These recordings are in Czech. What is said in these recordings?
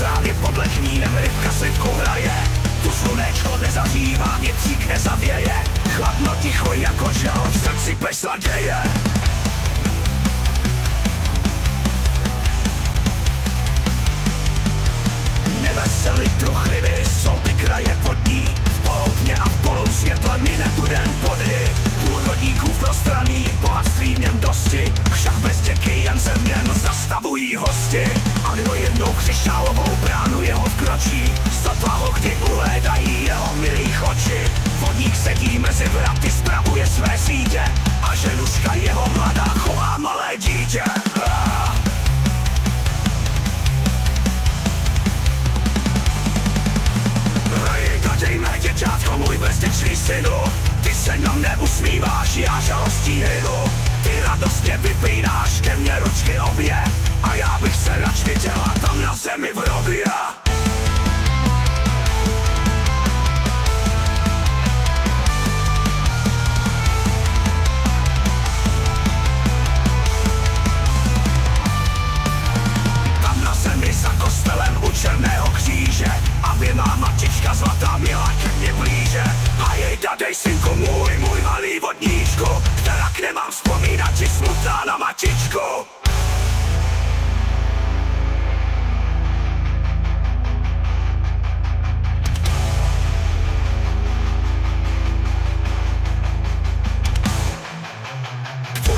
Právě podle knínem rybka slivku hraje. Tu slunečko nezařívá, věcík nezavěje. Chladno ticho jako žal, v srdci pesla děje. Nevesely truchlivy, jsou ty kraje vodní. V poutně a v polu světle mine tu den podry. Průchodníků prostraný, bohatství v něm dosti. Však bez děky jen se v něm zastavují hosti. A kdo jednou křišťálovou bránu jeho vkročí, sotva ho kdy uhlédají jeho milých oči. Vodník sedí mezi vraty, spravuje své sítě a ženuška jeho mladá chová malé dítě. Dejme děťátko, můj bezděčný synu, ty se na mne usmíváš, já žalostí hynu. Ty radostně vypínáš ke mně ručky obě, a já bych se rač viděla tam na zemi v hrobě. Tam na zemi za kostelem u černého kříže, aby má matička zlatá měla ke mně blíže. A jej dej synku můj malý vodníčku, kterak nemám vzpomínat ti smutná na matičku.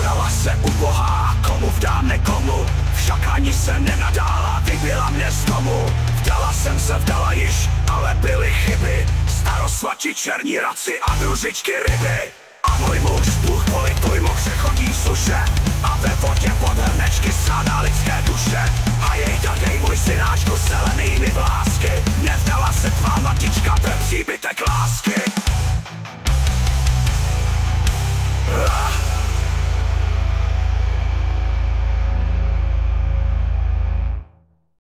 Udala se ubohá, komu vdám nekomu, však ani se nenadála, vybila mě z domu. Vdala jsem se, vdala již, ale byly chyby, starosvači černí raci a družičky ryby. A můj muž, Bůh polituj mu přechodí suše, a ve vodě